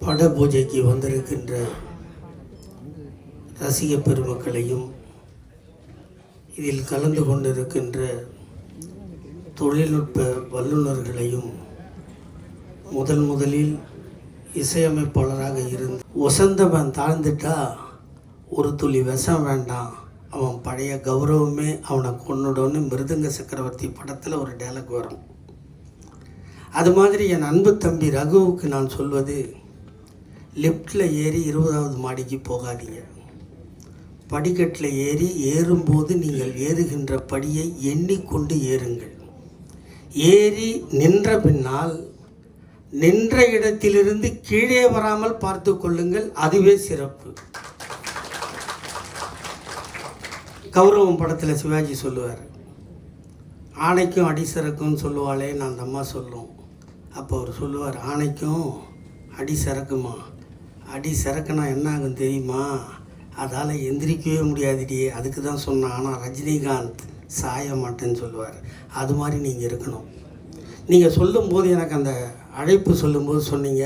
பட பூஜைக்கு வந்திருக்கின்ற ரசிக பெருமக்களையும் இதில் கலந்து கொண்டிருக்கின்ற தொழில்நுட்ப வல்லுநர்களையும் முதலில் இசையமைப்பாளராக இருந்து வசந்தவன் தாழ்ந்துட்டா ஒரு துளி விஷம் வேண்டாம், அவன் பழைய கௌரவமே அவனை கொன்னுடன்னு மிருதங்க சக்கரவர்த்தி படத்தில் ஒரு டைலாக் வரும். அது மாதிரி என் அன்பு தம்பி ரகுவுக்கு நான் சொல்வது, லிஃப்டில் ஏறி 20வது மாடிக்கு போகாதீங்க. படிக்கட்டில் ஏறும்போது நீங்கள் ஏறுகின்ற படியை எண்ணிக்கொண்டு ஏறுங்கள். ஏறி நின்ற பின்னால் நின்ற இடத்திலிருந்து கீழே வராமல் பார்த்து கொள்ளுங்கள், அதுவே சிறப்பு. கௌரவம் படத்தில் சிவாஜி சொல்லுவார், ஆணைக்கும் அடிசரக்கும்னு சொல்லுவாளே நான் அந்த அம்மா சொல்லும். அப்போ அவர் சொல்லுவார், ஆணைக்கும் அடி சரக்குமா, அடி சரக்குனா என்ன ஆகும் தெரியுமா, அதால் எந்திரிக்கவே முடியாதுடி, அதுக்கு தான் சொன்னான். ஆனால் ரஜினிகாந்த் சாய மாட்டேன்னு சொல்லுவார். அது மாதிரி நீங்கள் இருக்கணும். நீங்கள் சொல்லும்போது எனக்கு அந்த அழைப்பு சொல்லும்போது சொன்னீங்க,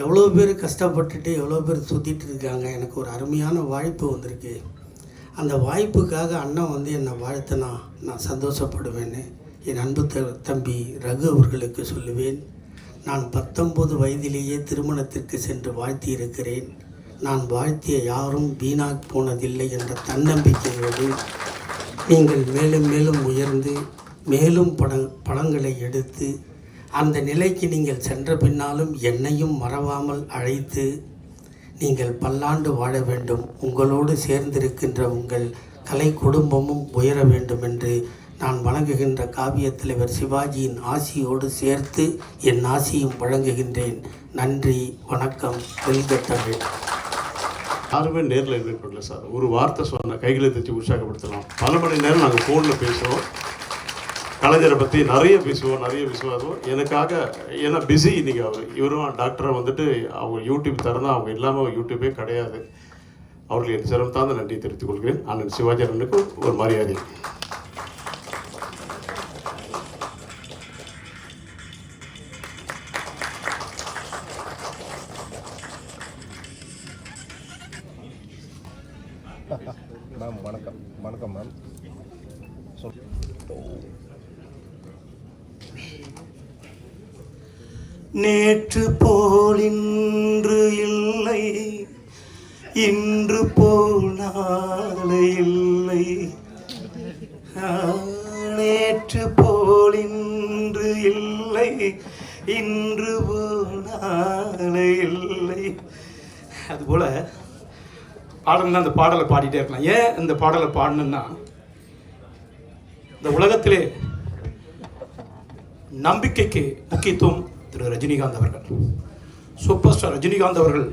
எவ்வளோ பேர் கஷ்டப்பட்டுட்டு எவ்வளோ பேர் சுற்றிட்டு இருக்காங்க, எனக்கு ஒரு அருமையான வாய்ப்பு வந்திருக்கு, அந்த வாய்ப்புக்காக அண்ணன் என்னை வாழ்த்தினா நான் சந்தோஷப்படுவேன்னு என் அன்பு தம்பி ரகு அவர்களுக்கு சொல்லுவேன். நான் 19 வயதிலேயே திருமணத்திற்கு சென்று வாழ்த்தி இருக்கிறேன். நான் வாழ்த்திய யாரும் வீணாக போனதில்லை என்ற தன்னம்பிக்கையோடு நீங்கள் மேலும் மேலும் உயர்ந்து மேலும் படங்களை எடுத்து அந்த நிலைக்கு நீங்கள் சென்ற பின்னாலும் என்னையும் மறவாமல் அழைத்து நீங்கள் பல்லாண்டு வாழ வேண்டும். உங்களோடு சேர்ந்திருக்கின்ற உங்கள் கலை குடும்பமும் உயர வேண்டும் என்று நான் வழங்குகின்ற காவிய தலைவர் சிவாஜியின் ஆசியோடு சேர்த்து என் ஆசியும் வழங்குகின்றேன். நன்றி, வணக்கம். வெல்க தமிழ். யாருமே நேரில் இன்வைட் பண்ணல சார். ஒரு வார்த்தை சொன்ன கைகளை தச்சு உற்சாகப்படுத்தலாம். பல மணி நேரம் நாங்கள் ஃபோனில் பேசுவோம், கலைஞரை பற்றி நிறைய பேசுவோம். அதுவும் எனக்காக ஏன்னா பிஸி இன்றைக்கி இவரும் டாக்டரை அவங்க யூடியூப் திறந்தால் அவங்க இல்லாமல் யூடியூப்பே கிடையாது. அவர்களுக்கு என் சிரம் தாழ்ந்த நன்றி தெரிவித்துக் கொள்கிறேன். அண்ணன் சிவாஜி அண்ணனுக்கு ஒரு மரியாதை. மேம் வணக்கம். வணக்கம் மேம். நேற்று போல் இன்று இல்லை, இன்று போல் நாளை இல்லை. நேற்று போல் இன்று இல்லை, இன்று போல் நாளை இல்லை. அதுபோல் பாடல்னா அந்த பாடலை பாடிட்டே இருக்கலாம். ஏன் இந்த பாடலை பாடணுன்னா, இந்த உலகத்திலே நம்பிக்கைக்கு முக்கியத்துவம் திரு ரஜினிகாந்த் அவர்கள், சூப்பர் ஸ்டார் ரஜினிகாந்த் அவர்கள்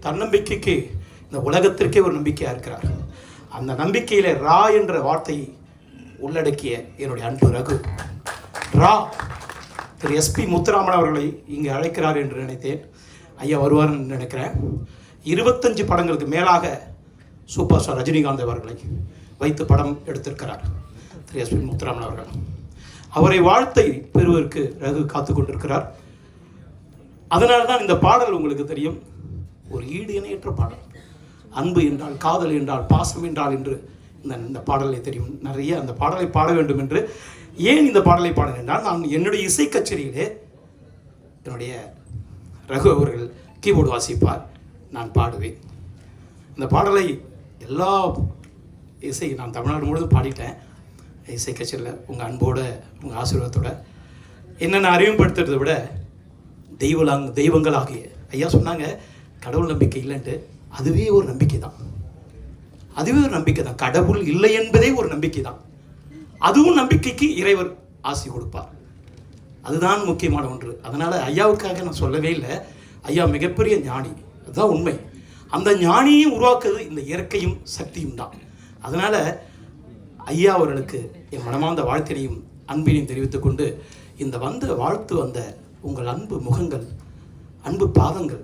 தன்னம்பிக்கைக்கு இந்த உலகத்திற்கே ஒரு நம்பிக்கையாக இருக்கிறார். அந்த நம்பிக்கையில் ரா என்ற வார்த்தையை உள்ளடக்கிய என்னுடைய அன்பு ரகு ரா திரு எஸ்பி முத்துராமன் அவர்களை இங்கே அழைக்கிறார் என்று நினைத்தேன். ஐயா வருவார்னு நினைக்கிறேன். 25 படங்களுக்கு மேலாக சூப்பர் ஸ்டார் ரஜினிகாந்த் அவர்களை வைத்து படம் எடுத்திருக்கிறார் திரு எஸ்பி முத்துராமன் அவர்கள். அவரை வாழ்த்தை பெறுவதற்கு ரகு காத்து கொண்டிருக்கிறார். அதனால தான் இந்த பாடல் உங்களுக்கு தெரியும், ஒரு ஈடு இணையற்ற பாடல். அன்பு என்றால், காதல் என்றால், பாசம் என்றால் என்று இந்த பாடலை தெரியும். நிறைய அந்த பாடலை பாட வேண்டும் என்று. ஏன் இந்த பாடலை பாட என்றால், நான் என்னுடைய இசை கச்சேரியிலே என்னுடைய ரகு அவர்கள் கீபோர்டு வாசிப்பார், நான் பாடுவேன். இந்த பாடலை எல்லா நான் தமிழ்நாடு முழுவதும் பாடிட்டேன் இசை கச்சேரியில். உங்கள் அன்போடு, உங்கள் ஆசீர்வாதத்தோடு என்னென்ன அறிமுகப்படுத்துறதை விட தெய்வங்களாகிய ஐயா சொன்னாங்க, கடவுள் நம்பிக்கை இல்லைன்ட்டு. அதுவே ஒரு நம்பிக்கை தான். கடவுள் இல்லை என்பதே ஒரு நம்பிக்கை தான். அதுவும் நம்பிக்கைக்கு இறைவர் ஆசி கொடுப்பார். அதுதான் முக்கியமான ஒன்று. அதனால் ஐயாவுக்காக நான் சொல்லவே இல்லை. ஐயா மிகப்பெரிய ஞானி, அதுதான் உண்மை. அந்த ஞானியையும் உருவாக்குறது இந்த இயற்கையும் சக்தியும் தான். அதனால் ஐயா அவர்களுக்கு என் மனமார்ந்த வாழ்த்தினையும் அன்பினையும் தெரிவித்துக் கொண்டு, இந்த வாழ்த்து வந்த உங்கள் அன்பு முகங்கள், அன்பு பாதங்கள்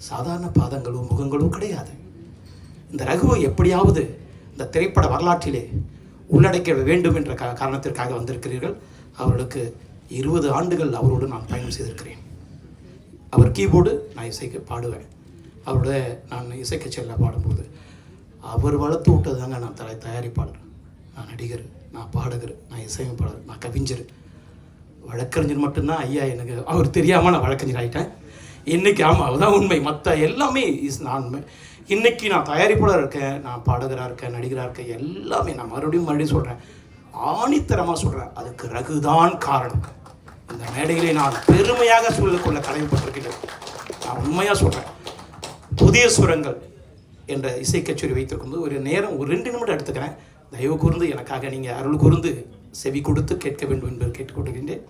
சாதாரண பாதங்களோ முகங்களோ கிடையாது. இந்த ரகுவை எப்படியாவது இந்த திரைப்பட வரலாற்றிலே உள்ளடக்க வேண்டும் என்ற காரணத்திற்காக வந்திருக்கிறீர்கள். அவர்களுக்கு 20 ஆண்டுகள் அவரோடு நான் பயணம் செய்திருக்கிறேன். அவர் கீபோர்டு, நான் இசைக்கு பாடுவேன். அவரோட நான் இசை கச்சேரியில் பாடும்போது அவர் வளர்த்து விட்டது தாங்க. நான் தயாரிப்பாளர், நான் நடிகர், நான் பாடகர், நான் இசையமைப்பாளர், நான் கவிஞர், வழக்கறிஞர் மட்டும்தான் ஐயா எனக்கு. அவர் தெரியாமல் நான் வழக்கறிஞர் ஆகிட்டேன் இன்றைக்கி. ஆமாம், அதுதான் உண்மை. மற்ற எல்லாமே நான் இன்றைக்கி நான் தயாரிப்பாளர் இருக்கேன், நான் பாடகராக இருக்கேன், நடிகராக இருக்கேன், எல்லாமே நான் மறுபடியும் சொல்கிறேன், ஆணித்தரமாக சொல்கிறேன். அதுக்கு ரகுதான் காரணம். இந்த மேடையிலே நான் பெருமையாக சொல்லிக்கொள்ள கடமைப்பட்டிருக்கிறேன். நான் உண்மையாக சொல்கிறேன். புதிய சுரங்கள் என்ற இசை கச்சேரி வைத்திருக்கும்போது ஒரு நேரம் ஒரு 2 நிமிடம் எடுத்துக்கிறேன். தயவு கூர்ந்து எனக்காக நீங்கள் அருள் கூர்ந்து செவி கொடுத்து கேட்க வேண்டும் என்று கேட்டுக்கொள்கின்றேன்.